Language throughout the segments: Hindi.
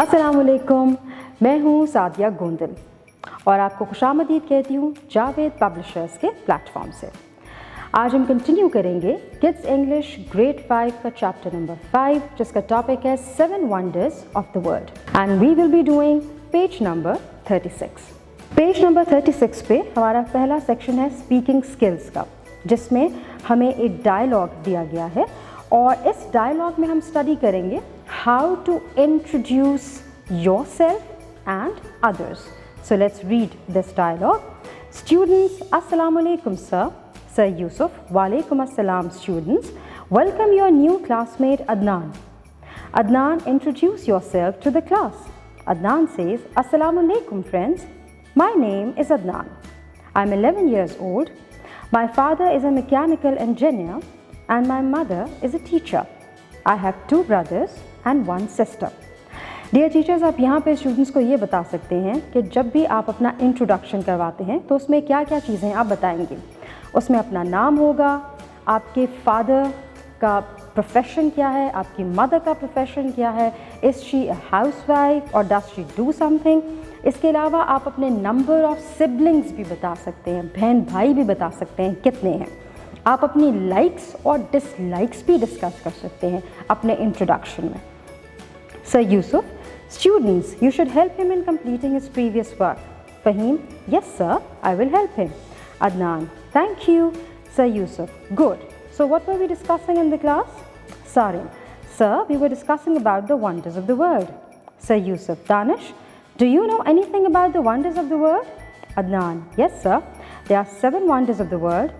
अस्सलामुअलैकुम, मैं हूँ सादिया गोंदल और आपको खुशामदीद कहती हूँ जावेद पब्लिशर्स के प्लेटफॉर्म से। आज हम कंटिन्यू करेंगे किड्स इंग्लिश ग्रेड 5 का चैप्टर नंबर 5 जिसका टॉपिक है 7 wonders of the world and we will be doing page number 36। Page number 36 पे हमारा पहला सेक्शन है स्पीकिंग स्किल्स का, जिसमें हमें एक डायलॉग दिया गया है और इस डायलॉग में हम स्टडी करेंगे how to introduce yourself and others. So let's read this dialogue. Students, Assalamu alaikum sir. Sir Yusuf, wa alaikum assalam students. Welcome your new classmate Adnan. Adnan, introduce yourself to the class. Adnan says, Assalamu alaikum friends. My name is Adnan. I'm 11 years old. My father is a mechanical engineer and my mother is a teacher. I have 2 brothers and 1 sister. Dear teachers, आप यहाँ पे स्टूडेंट्स को ये बता सकते हैं कि जब भी आप अपना इंट्रोडक्शन करवाते हैं तो उसमें क्या क्या चीज़ें आप बताएंगे। उसमें अपना नाम होगा, आपके फादर का प्रोफेशन क्या है, आपकी मदर का प्रोफेशन क्या है, इज़ शी अ हाउसवाइफ और डज शी डू समथिंग। इसके अलावा आप अपने नंबर ऑफ सिबलिंग्स भी बता सकते हैं, बहन भाई भी बता सकते हैं कितने हैं। आप अपनी लाइक्स और डिसलाइक्स भी डिस्कस कर सकते हैं अपने इंट्रोडक्शन में। Sir Yusuf, students, you should help him in completing his previous work. Fahim, yes sir, I will help him. Adnan, thank you. Sir Yusuf, good. So what were we discussing in the class? Sarin, sir, we were discussing about the wonders of the world. Sir Yusuf, Danish, do you know anything about the wonders of the world? Adnan, yes sir, there are 7 wonders of the world.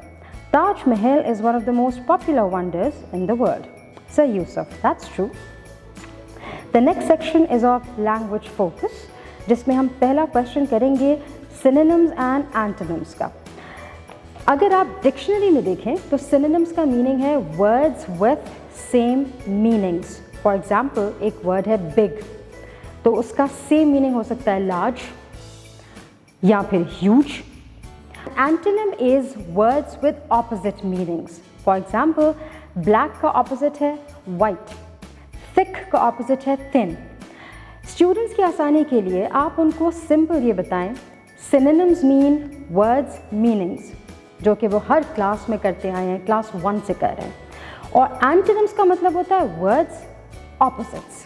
Taj Mahal is one of the most popular wonders in the world. Sir Yusuf, that's true. The next section is of language focus, जिसमें हम पहला क्वेश्चन करेंगे synonyms and antonyms का। अगर आप डिक्शनरी में देखें तो synonyms का मीनिंग है words with same meanings. For example, एक वर्ड है big, तो उसका same meaning हो सकता है large या फिर huge. Antonym is words with opposite meanings. For example, black का opposite है white, thick का opposite है thin. Students की आसानी के लिए आप उनको simple ये बताएं, synonyms mean words meanings, जो कि वो हर क्लास में करते आए हैं, क्लास 1 से कर रहे हैं। और antonyms का मतलब होता है words opposites।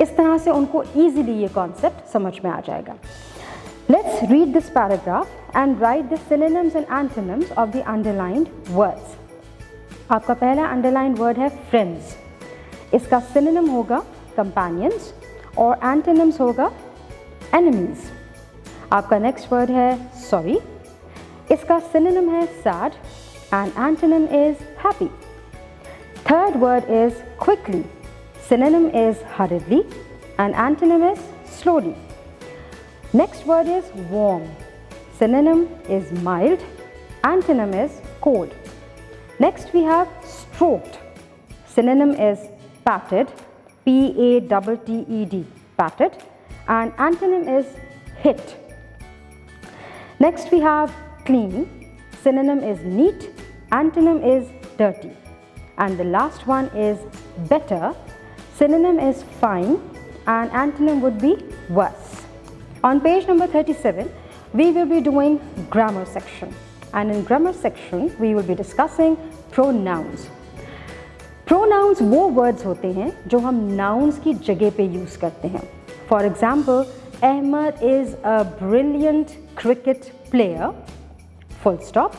इस तरह से उनको easily ये concept समझ में आ जाएगा। Let's read this paragraph and write the synonyms and antonyms of the underlined words. आपका पहला underlined word है friends. इसका synonym होगा companions और antonyms होगा enemies. आपका next word है sorry. इसका synonym है sad and antonym is happy. Third word is quickly. Synonym is hurriedly and antonym is slowly. Next word is warm. Synonym is mild. Antonym is cold. Next we have stroked. Synonym is patted. P-A-T-T-E-D. Patted. And antonym is hit. Next we have clean. Synonym is neat. Antonym is dirty. And the last one is better. Synonym is fine. And antonym would be worse. On page number 37, we will be doing grammar section. And in grammar section, we will be discussing pronouns. Pronouns वो words होते हैं जो हम nouns की जगह पे use करते हैं. For example, Ahmed is a brilliant cricket player. Full stop.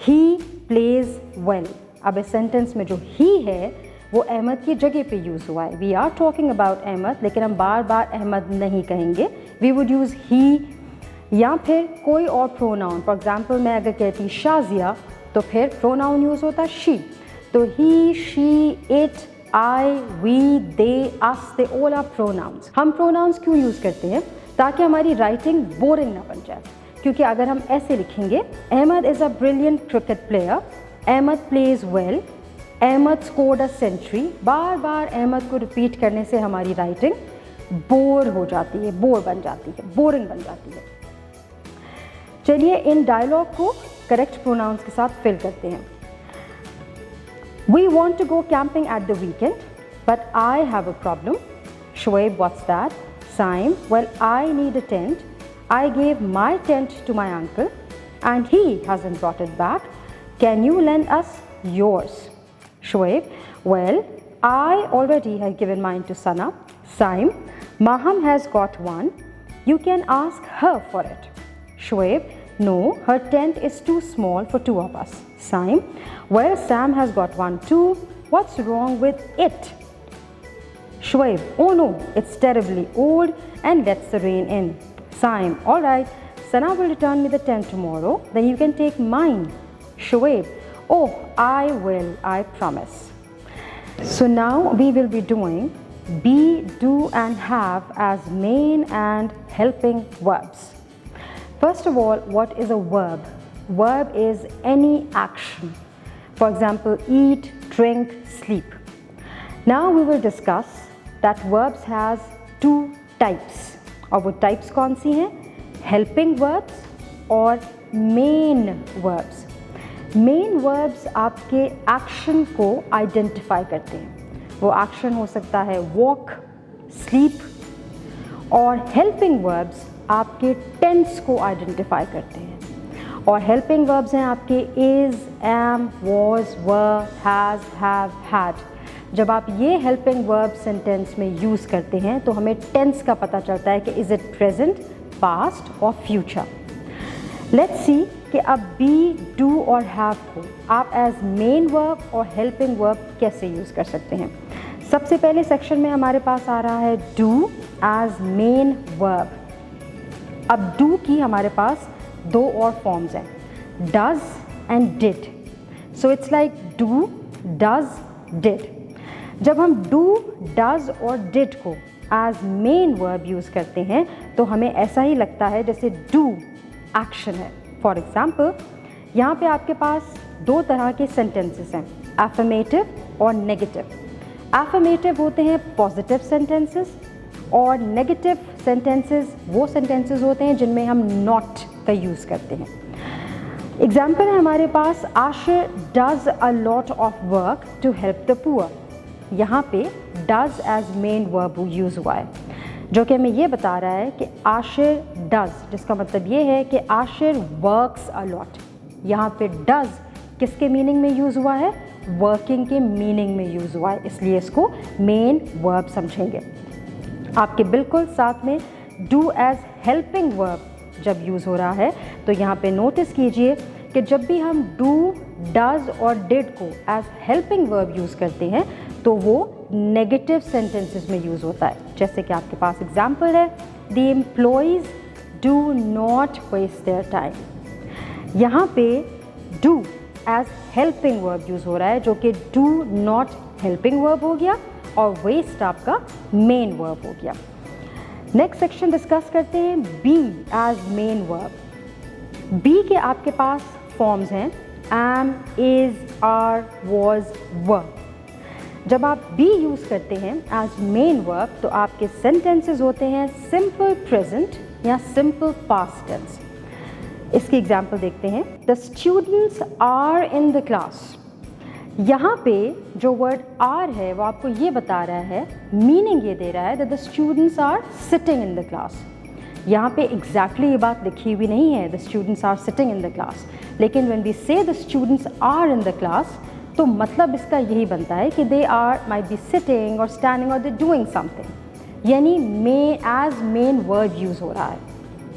He plays well. अब इस sentence में जो he है वो अहमद की जगह पे यूज़ हुआ है। We are talking about Ahmad, लेकिन हम बार बार अहमद नहीं कहेंगे। We would use he या फिर कोई और pronoun. For example, मैं अगर कहती शाजिया तो फिर pronoun यूज़ होता she. तो he, she, it, I, we, they, us, they all are pronouns. हम pronouns क्यों यूज़ करते हैं? ताकि हमारी writing boring ना बन जाए। क्योंकि अगर हम ऐसे लिखेंगे Ahmad is a brilliant cricket player, Ahmad plays well, Ahmad scored a century, बार बार अहमद को रिपीट करने से हमारी राइटिंग बोर हो जाती है, बोरिंग बन जाती है। चलिए इन डायलॉग को करेक्ट प्रोनाउंस के साथ फिल करते हैं। We want to go camping at the weekend, but I have a problem. Shoaib, what's that? Saim, well, I need a tent. I gave my tent to my uncle and he hasn't brought it back. Can you lend us yours? Shoaib, well, I already have given mine to Sana. Saim, Maham has got one. You can ask her for it. Shoaib, no, her tent is too small for two of us. Saim, well, Sam has got one too. What's wrong with it? Shoaib, oh no, it's terribly old and lets the rain in. Saim, all right, Sana will return me the tent tomorrow, then you can take mine. Shoaib, oh, I will, I promise. So now we will be doing be, do and have as main and helping verbs. First of all, what is a verb? Verb is any action. For example, eat, drink, sleep. Now we will discuss that verbs has two types. और वो types कौन सी हैं? Helping verbs और main verbs. Main verbs आपके action को identify करते हैं. वो action हो सकता है walk, sleep, और helping verbs आपके tense को identify करते हैं. और helping verbs हैं आपके is, am, was, were, has, have, had. जब आप ये हेल्पिंग वर्ब सेंटेंस में यूज़ करते हैं तो हमें टेंस का पता चलता है कि इज़ इट प्रेजेंट, पास्ट और फ्यूचर. लेट्स सी कि अब बी, डू और हैव को आप एज मेन वर्ब और हेल्पिंग वर्ब कैसे यूज़ कर सकते हैं. सबसे पहले सेक्शन में हमारे पास आ रहा है डू एज मेन वर्ब. अब डू की हमारे पास दो और फॉर्म्स हैं, does and did. So it's like do, does, did. जब हम डू, डज और डिड को एज मेन वर्ब यूज़ करते हैं तो हमें ऐसा ही लगता है जैसे डू एक्शन है. फॉर एग्जाम्पल, यहाँ पे आपके पास दो तरह के सेंटेंसेस हैं, एफर्मेटिव और नेगेटिव. एफर्मेटिव होते हैं पॉजिटिव सेंटेंसेस और नेगेटिव सेंटेंसेस वो सेंटेंसेस होते हैं जिनमें हम नॉट का यूज़ करते हैं. एग्जाम्पल है हमारे पास, Ashir does a lot of work to help the poor. यहाँ पे does as main verb use हुआ है, जो कि हमें ये बता रहा है कि आशिर डज, जिसका मतलब ये है कि आशिर वर्क्स अ लॉट. यहाँ पे डज किसके मीनिंग में यूज़ हुआ है? वर्किंग के मीनिंग में यूज़ हुआ है, इसलिए इसको मेन वर्ब समझेंगे. आपके बिल्कुल साथ में डू एज हेल्पिंग वर्ब जब यूज़ हो रहा है तो यहाँ पे नोटिस कीजिए कि जब भी हम डू, डज और डिड को एज हेल्पिंग वर्ब यूज़ करते हैं तो वो नेगेटिव सेंटेंसेस में यूज़ होता है. जैसे कि आपके पास एग्जाम्पल है, the employees do not waste their time. यहाँ पे do as helping verb use हो रहा है, जो कि डू नॉट हेल्पिंग वर्ब हो गया और वेस्ट आपका मेन वर्ब हो गया. नेक्स्ट सेक्शन डिस्कस करते हैं be as main verb. Be के आपके पास फॉर्म्स हैं am, is, are, was, were. जब आप बी यूज़ करते हैं एज मेन वर्ब तो आपके सेंटेंसेस होते हैं सिंपल प्रेजेंट या सिंपल पास्ट टेंस. इसकी एग्जांपल देखते हैं, the students are in the class. यहाँ पे जो वर्ड आर है वो आपको ये बता रहा है, मीनिंग ये दे रहा है that the students are sitting in the class. यहाँ पे एग्जैक्टली ये बात लिखी हुई नहीं है the students are sitting in the class, लेकिन when we say the students are in the class तो मतलब इसका यही बनता है कि they are might be sitting और स्टैंडिंग और दे डूइंग समथिंग. यानी एज मेन वर्ड यूज़ हो रहा है,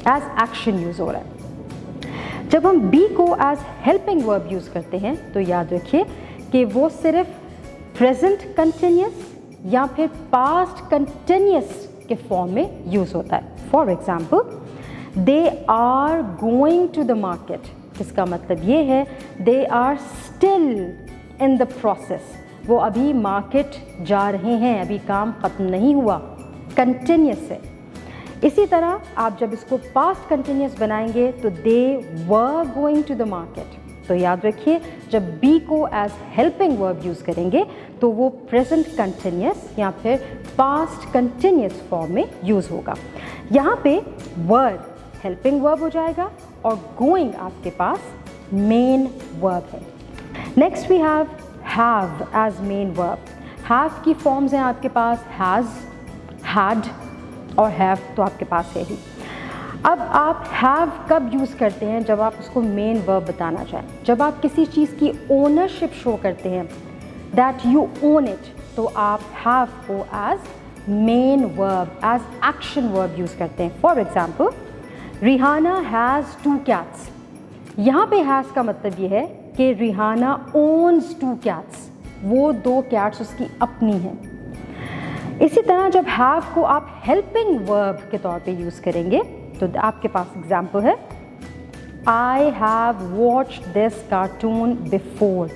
एज एक्शन यूज़ हो रहा है. जब हम बी को एज हेल्पिंग वर्ब यूज़ करते हैं तो याद रखिए कि वो सिर्फ प्रेजेंट कंटिन्यूस या फिर पास्ट कंटिन्यूस के फॉर्म में यूज़ होता है. For example, they are going to the market, जिसका मतलब ये है they are still in the process. वो अभी मार्केट जा रहे हैं, अभी काम ख़त्म नहीं हुआ, कंटिन्यूस है. इसी तरह आप जब इसको पास्ट कंटिन्यूस बनाएंगे तो they were going to the market. तो याद रखिए जब बी को एज हेल्पिंग वर्ब यूज़ करेंगे तो वो प्रेजेंट कंटिन्यूस या फिर पास्ट कंटिन्यूस फॉर्म में यूज़ होगा. यहाँ पे वर्ड हेल्पिंग वर्ब हो जाएगा और गोइंग आपके पास मेन वर्ब है. Next we have as main verb. Have की फॉर्म्स हैं आपके पास हैज़, had और have तो आपके पास है ही। अब आप have कब यूज़ करते हैं? जब आप उसको मेन वर्ब बताना चाहें, जब आप किसी चीज़ की ओनरशिप शो करते हैं, दैट यू ओन इट, तो आप have को as main verb, as action verb use करते हैं। For example, Rihanna has 2 cats। यहाँ पे हैज़ का मतलब ये है कि रिहाना ओन्स 2 cats, वो 2 cats उसकी अपनी हैं। इसी तरह जब हैव को आप हेल्पिंग वर्ब के तौर पे यूज़ करेंगे तो आपके पास एग्जाम्पल है, I have watched this cartoon before.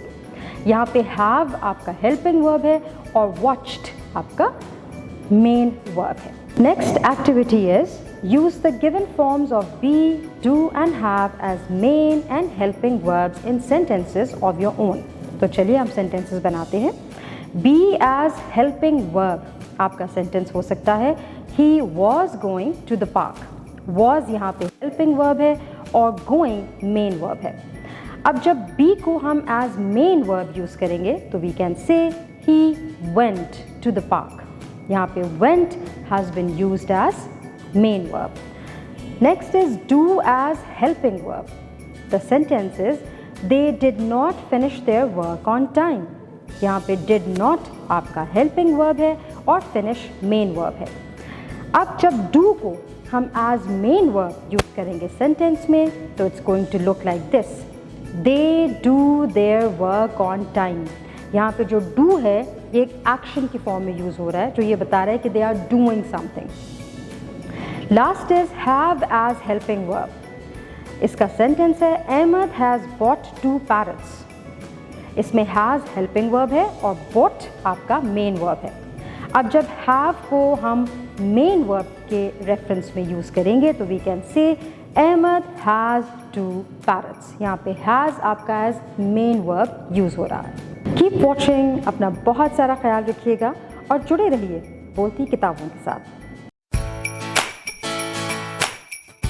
यहाँ पे हैव आपका हेल्पिंग वर्ब है और वॉच्ड आपका मेन वर्ब है। Next activity is use the given forms of be, do and have as main and helping verbs in sentences of your own. तो चलिए हम सेंटेंसेस बनाते हैं। बी एज हेल्पिंग वर्ब, आपका सेंटेंस हो सकता है he was going to the park. Was यहाँ पे हेल्पिंग वर्ब है और गोइंग मेन वर्ब है। अब जब बी को हम एज मेन वर्ब यूज़ करेंगे तो we can say he went to the park. यहाँ पे went has been used as main verb. Next is do as helping verb. The sentence is they did not finish their work on time. यहाँ पे डिड नॉट आपका हेल्पिंग वर्ब है और फिनिश मेन वर्ब है। अब जब डू को हम एज मेन वर्ब यूज करेंगे सेंटेंस में तो it's going to look like this, they do their work on time. यहाँ पे जो डू है ये एक एक्शन की फॉर्म में यूज हो रहा है जो ये बता रहा है कि they are doing something. Last is have as helping verb. इसका सेंटेंस है अहमद हैज़ बॉट 2 पैरट्स। इसमें हैज़ हेल्पिंग वर्ब है और बॉट आपका मेन वर्ब है। अब जब हैव को हम मेन वर्ब के रेफरेंस में यूज़ करेंगे तो वी कैन से अहमद हैज़ 2 पैरट्स। यहाँ पे हैज़ आपका एज मेन वर्ब यूज़ हो रहा है। कीप वॉचिंग, अपना बहुत सारा ख्याल रखिएगा और जुड़े रहिए बोलती किताबों के साथ।